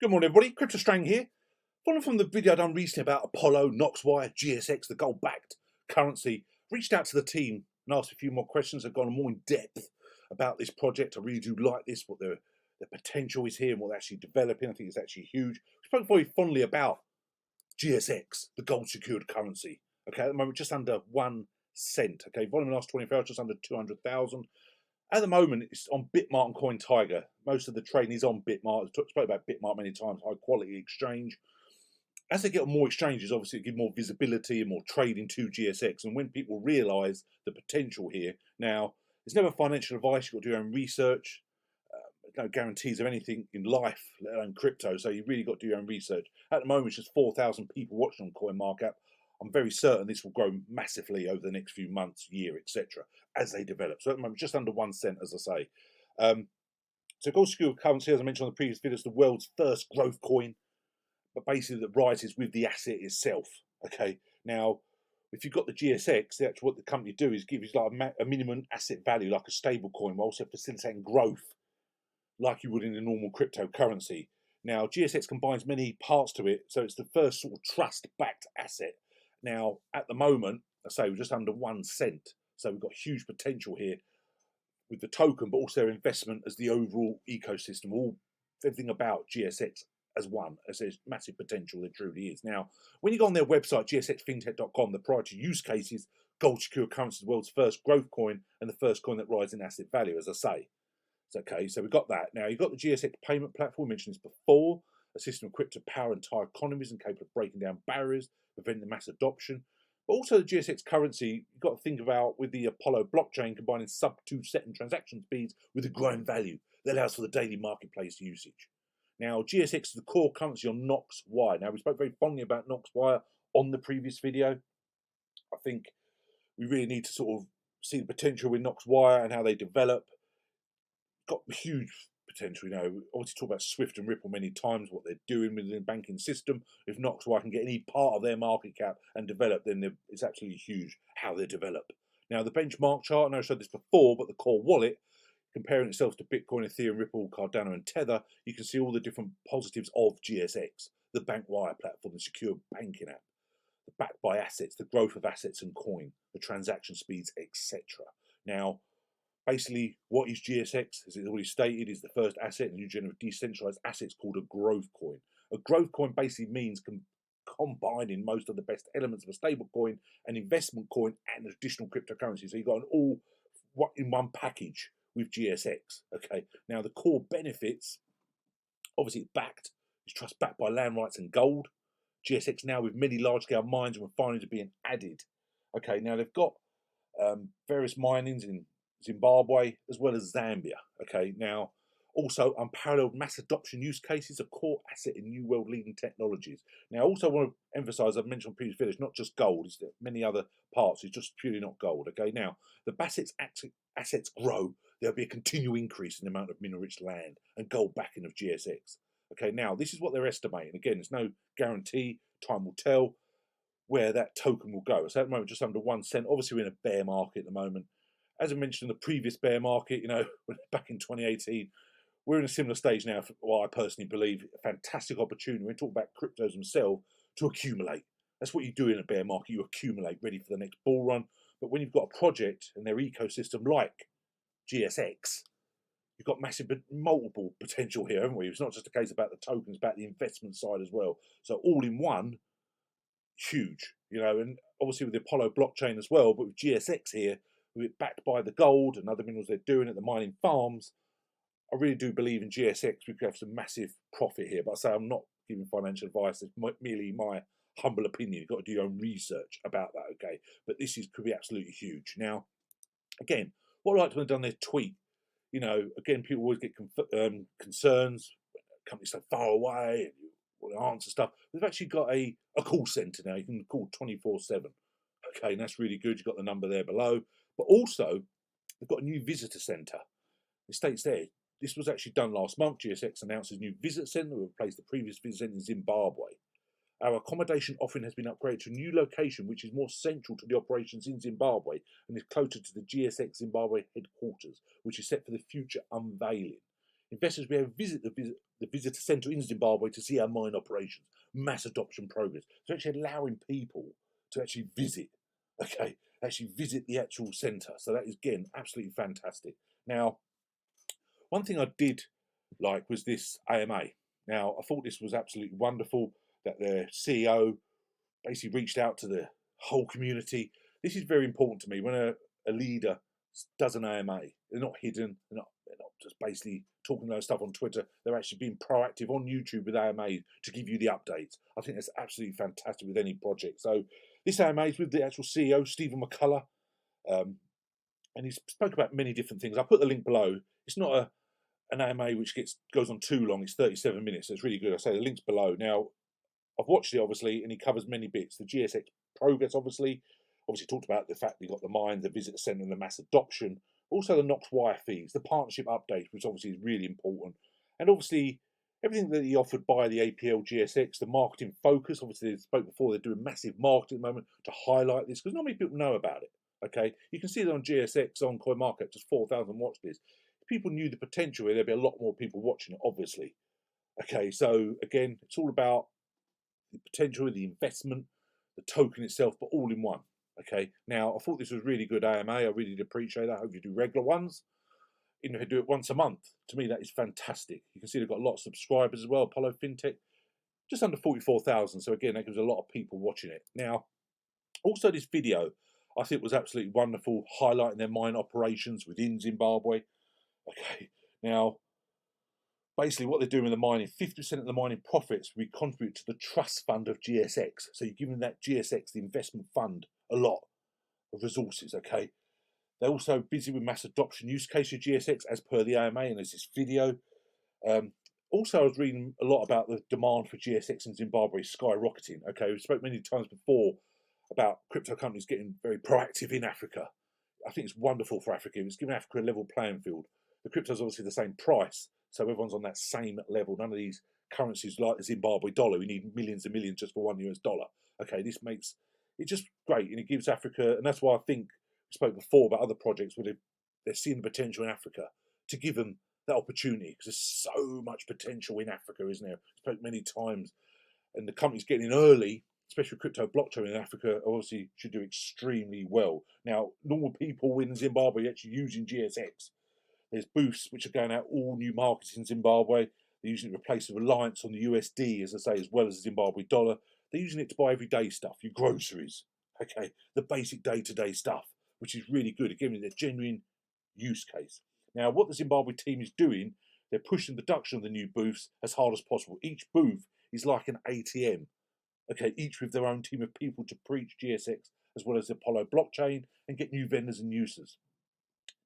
Good morning, everybody. CryptoStrang here. Following from the video I done recently about Apollo, Knoxwire, GSX, the gold-backed currency, reached out to the team and asked a few more questions. I've gone more in depth about this project. I really do like this, what the potential is here and what they're actually developing. I think it's actually huge. We spoke very fondly about GSX, the gold-secured currency. Okay, at the moment, just under 1 cent. Okay, volume in the last 24 hours, just under 200,000. At the moment, it's on Bitmart and CoinTiger. Most of the trading is on Bitmart. I've spoken about Bitmart many times, high quality exchange. As they get on more exchanges, obviously it gives more visibility and more trading to GSX. And when people realise the potential here, now, it's never financial advice. You've got to do your own research. No guarantees of anything in life, let alone crypto. So you really got to do your own research. At the moment, it's just 4,000 people watching on CoinMarket. I'm very certain this will grow massively over the next few months, year, etc., as they develop. So at the moment, just under 1 cent, as I say. So gold secured currency, as I mentioned on the previous video, is the world's first growth coin, but basically that rises with the asset itself. Okay, now if you've got the GSX, that's what the company do is give you like a minimum asset value, like a stable coin, while also facilitating growth, like you would in a normal cryptocurrency. Now GSX combines many parts to it, so it's the first sort of trust-backed asset. Now, at the moment, I say we're just under 1 cent. So we've got huge potential here with the token, but also their investment as the overall ecosystem, everything about GSX as one, as there's massive potential, there truly is. Now, when you go on their website, gsxfintech.com, the priority use cases, gold secure currency is the world's first growth coin and the first coin that rises in asset value, as I say. It's okay, so we've got that. Now, you've got the GSX payment platform, we mentioned this before, a system equipped to power entire economies and capable of breaking down barriers, preventing the mass adoption. But also the GSX currency, you've got to think about with the Apollo blockchain combining sub 2-second transaction speeds with a growing value that allows for the daily marketplace usage. Now, GSX is the core currency on Knoxwire. Now, we spoke very fondly about Knoxwire on the previous video. I think we really need to sort of see the potential with Knoxwire and how they develop. Got huge potential, you know. Obviously, talk about Swift and Ripple many times, what they're doing within the banking system. If Knoxwire can get any part of their market cap and develop, then it's absolutely huge how they develop. Now, the benchmark chart, I know I showed this before, but the core wallet, comparing itself to Bitcoin, Ethereum, Ripple, Cardano, and Tether, you can see all the different positives of GSX, the BankWire platform, the secure banking app, the backed by assets, the growth of assets and coin, the transaction speeds, etc. Now, basically, what is GSX? As it's already stated, is the first asset in a new generation of decentralized assets called a growth coin. A growth coin basically means combining most of the best elements of a stable coin, an investment coin, and an additional cryptocurrency. So you've got an all in one package with GSX. Okay. Now the core benefits, obviously it's trust backed by land rights and gold. GSX now with many large-scale mines and refineries being added. Okay. Now they've got various minings in Zimbabwe as well as Zambia. Okay, now also unparalleled mass adoption use cases, a core asset in new world leading technologies. Now, also want to emphasize, I've mentioned on previous videos, not just gold, it's many other parts, it's just purely not gold. Okay, now the assets grow, there'll be a continual increase in the amount of mineral rich land and gold backing of GSX. Okay, now this is what they're estimating. Again, there's no guarantee, time will tell where that token will go. So at the moment, just under 1 cent. Obviously, we're in a bear market at the moment. As I mentioned in the previous bear market, you know, back in 2018, we're in a similar stage now, for what I personally believe, a fantastic opportunity. We talk about cryptos themselves to accumulate. That's what you do in a bear market. You accumulate, ready for the next bull run. But when you've got a project and their ecosystem like GSX, you've got massive, multiple potential here, haven't we? It's not just a case about the tokens, about the investment side as well. So all in one, huge, you know, and obviously with the Apollo blockchain as well, but with GSX here, with it backed by the gold and other minerals they're doing at the mining farms, I really do believe in GSX. We could have some massive profit here. But I say I'm not giving financial advice. It's merely my humble opinion. You've got to do your own research about that, okay? But this could be absolutely huge. Now, again, what I like to have done their tweet, you know, again, people always get concerns, companies so far away, and you want to answer stuff. They've actually got a call centre now. You can call 24/7. Okay, and that's really good. You've got the number there below. But also, they've got a new visitor centre. It states there, this was actually done last month. GSX announced a new visitor centre to replace the previous visitor centre in Zimbabwe. Our accommodation offering has been upgraded to a new location which is more central to the operations in Zimbabwe and is closer to the GSX Zimbabwe headquarters, which is set for the future unveiling. Investors will be able to visit the visitor centre in Zimbabwe to see our mine operations, mass adoption progress. So actually allowing people to actually visit, okay, actually visit the actual centre. So that is, again, absolutely fantastic. Now, one thing I did like was this AMA. Now, I thought this was absolutely wonderful that their CEO basically reached out to the whole community. This is very important to me. When a leader does an AMA, they're not hidden, they're not just basically talking those stuff on Twitter. They're actually being proactive on YouTube with AMA to give you the updates. I think that's absolutely fantastic with any project. So this AMA is with the actual CEO, Stephen McCullough, and he spoke about many different things. I'll put the link below. It's not an AMA which goes on too long. It's 37 minutes, so it's really good. I say the link's below. Now, I've watched it, obviously, and he covers many bits. The GSX progress, obviously talked about the fact we got the mine, the visitor centre, and the mass adoption. Also the Knox wire fees, the partnership update, which obviously is really important. And obviously, everything that he offered by the APL GSX, the marketing focus. Obviously, they spoke before, they're doing massive marketing at the moment to highlight this, because not many people know about it. Okay, you can see it on GSX, on CoinMarket, just 4,000 watch this. If people knew the potential here, there'd be a lot more people watching it, obviously. Okay, so again, it's all about the potential, the investment, the token itself, but all in one. Okay, now I thought this was really good AMA. I really did appreciate that. I hope you do regular ones. If you do it once a month, to me that is fantastic. You can see they've got a lot of subscribers as well. Apollo FinTech, just under 44,000. So again, that gives a lot of people watching it. Now, also this video, I think was absolutely wonderful, highlighting their mine operations within Zimbabwe. Okay, now basically what they're doing with the mining, 50% of the mining profits we contribute to the trust fund of GSX. So you're giving that GSX, the investment fund, a lot of resources, okay? They're also busy with mass adoption use case of GSX as per the AMA, and there's this video. Also, I was reading a lot about the demand for GSX in Zimbabwe skyrocketing. Okay, we spoke many times before about crypto companies getting very proactive in Africa. I think it's wonderful for Africa. It's giving Africa a level playing field. The crypto is obviously the same price, so everyone's on that same level. None of these currencies like the Zimbabwe dollar. We need millions and millions just for $1 US. Okay, this makes it just great, and it gives Africa, and that's why I think we spoke before about other projects where they're seeing the potential in Africa to give them that opportunity, because there's so much potential in Africa, isn't there? I spoke many times, and the companies getting in early, especially crypto blockchain in Africa, obviously should do extremely well. Now, normal people in Zimbabwe are actually using GSX. There's boosts which are going out, all new markets in Zimbabwe. They're using it to replace the reliance on the USD, as I say, as well as the Zimbabwe dollar. They're using it to buy everyday stuff, your groceries, okay, the basic day-to-day stuff, which is really good. Again, it's a genuine use case. Now, what the Zimbabwe team is doing, they're pushing the production of the new booths as hard as possible. Each booth is like an ATM, okay, each with their own team of people to preach GSX as well as the Apollo blockchain and get new vendors and users.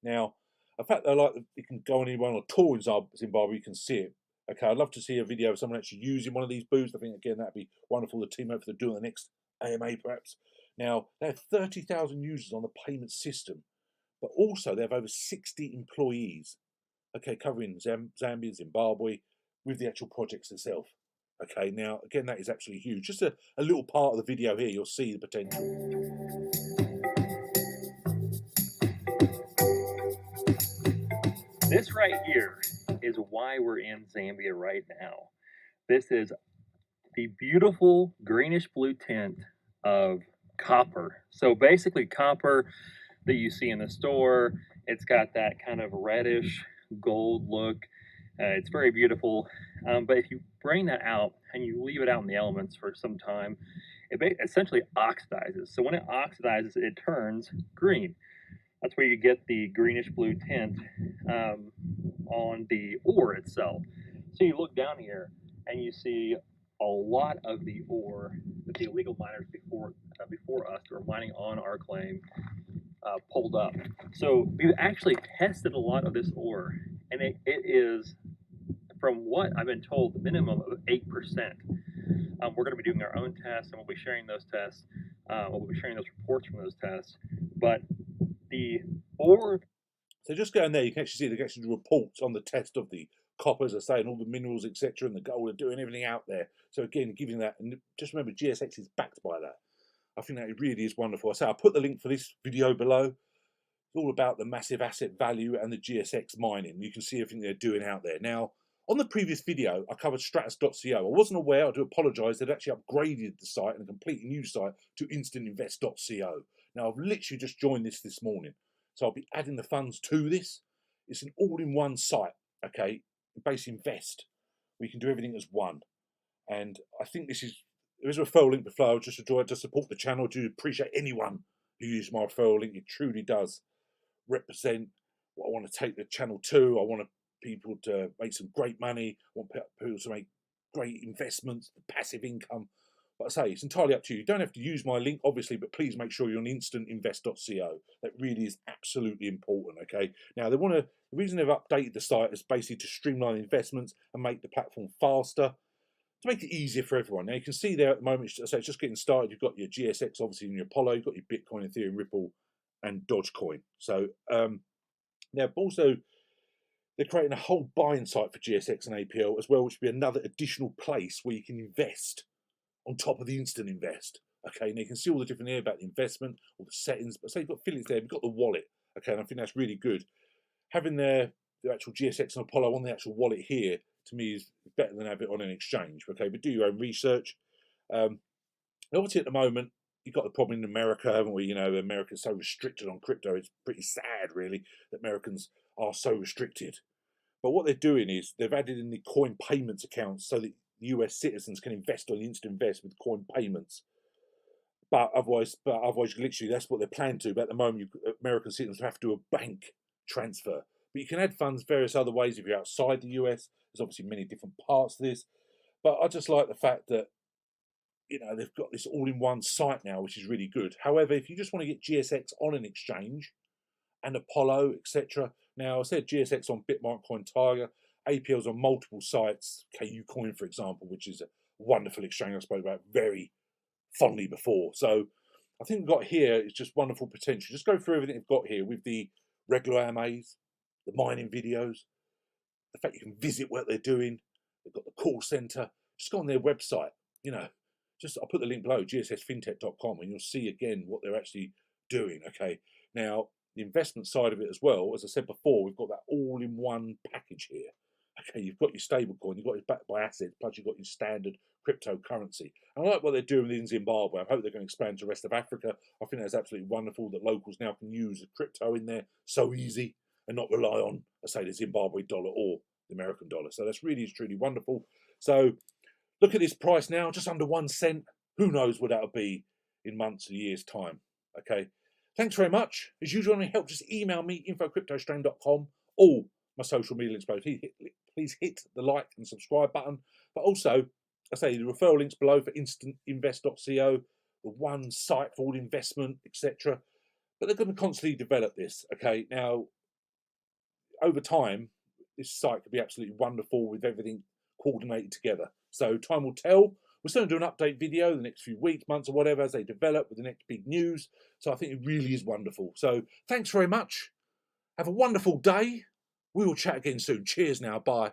Now, in fact, you can go on anyone on a tour in Zimbabwe, you can see it. Okay, I'd love to see a video of someone actually using one of these booths. I think, again, that'd be wonderful. The team, hopefully, they're doing the next AMA, perhaps. Now, they have 30,000 users on the payment system, but also they have over 60 employees, okay, covering Zambia, Zimbabwe, with the actual projects itself. Okay, now, again, that is absolutely huge. Just a little part of the video here, you'll see the potential. This right here is why we're in Zambia right now. This is the beautiful greenish blue tint of copper. So basically copper that you see in the store, it's got that kind of reddish gold look. It's very beautiful, but if you bring that out and you leave it out in the elements for some time, it essentially oxidizes. So when it oxidizes, it turns green. That's where you get the greenish blue tint on the ore itself. So you look down here and you see a lot of the ore that the illegal miners before us who are mining on our claim pulled up. So we've actually tested a lot of this ore, and it is, from what I've been told, the minimum of 8%. We're going to be doing our own tests, and we'll be sharing those tests. We'll be sharing those reports from those tests. But the ore. So just going there, you can actually see they can actually do reports on the test of the copper, as I say, and all the minerals, etc., and the gold. Are doing everything out there. So again, giving that, and just remember, GSX is backed by that. I think that it really is wonderful. I say I'll put the link for this video below. It's all about the massive asset value and the GSX mining. You can see everything they're doing out there. Now, on the previous video, I covered stratus.co. I wasn't aware, I do apologise, they'd actually upgraded the site and a completely new site to instantinvest.co. Now, I've literally just joined this morning. So I'll be adding the funds to this. It's an all-in-one site, okay? Base invest. We can do everything as one. And I think there is a referral link below, just to support the channel. I do appreciate anyone who uses my referral link. It truly does represent what I want to take the channel to. I want people to make some great money. I want people to make great investments, passive income. But I say, it's entirely up to you. You don't have to use my link, obviously, but please make sure you're on instantinvest.co. That really is absolutely important, okay? Now, the reason they've updated the site is basically to streamline investments and make the platform faster, to make it easier for everyone. Now, you can see there at the moment, so it's just getting started. You've got your GSX, obviously, and your Apollo. You've got your Bitcoin, Ethereum, Ripple, and Dogecoin. So now also they're creating a whole buying site for GSX and APL as well, which will be another additional place where you can invest on top of the instant invest. Okay, and you can see all the different areas about the investment, all the settings. But say you've got affiliates there, you've got the wallet. Okay, and I think that's really good. Having the actual GSX and Apollo on the actual wallet here, to me, is better than have it on an exchange. Okay, but do your own research. Obviously, at the moment, you've got the problem in America, haven't we? You know, America's so restricted on crypto. It's pretty sad, really, that Americans are so restricted. But what they're doing is they've added in the coin payments accounts so that US citizens can invest on the instant invest with coin payments. But otherwise, literally, that's what they're planning to. But at the moment, American citizens have to do a bank transfer. But you can add funds various other ways if you're outside the US. There's obviously many different parts to this. But I just like the fact that, you know, they've got this all-in-one site now, which is really good. However, if you just want to get GSX on an exchange and Apollo, etc. Now, I said GSX on Bitcoin Tiger, APL's on multiple sites, KU Coin, for example, which is a wonderful exchange I spoke about very fondly before. So I think we've got here is just wonderful potential. Just go through everything we've got here with the regular AMAs, the mining videos, the fact you can visit what they're doing. They've got the call center. Just go on their website, you know. I'll put the link below, gsxfintech.com, and you'll see again what they're actually doing. Okay, now the investment side of it as well, as I said before, we've got that all-in-one package here. Okay, you've got your stable coin, you've got it backed by assets, plus you've got your standard cryptocurrency. And I like what they're doing in Zimbabwe. I hope they're going to expand to the rest of Africa. I think that's absolutely wonderful that locals now can use the crypto in there so easy and not rely on, I say, the Zimbabwe dollar or the American dollar. So that's really, truly wonderful. So look at this price now, just under 1 cent. Who knows what that'll be in months or years' time. Okay. Thanks very much. As usual, any help, just email me, info@cryptostrang.com. All my social media links below. Please hit the like and subscribe button. But also, I say the referral links below for instantinvest.co, the one site for all investment, etc. But they're going to constantly develop this. Okay. Now, over time, this site could be absolutely wonderful with everything coordinated together. So time will tell. We're still going to do an update video the next few weeks, months, or whatever as they develop with the next big news. So I think it really is wonderful. So thanks very much. Have a wonderful day. We will chat again soon. Cheers now. Bye.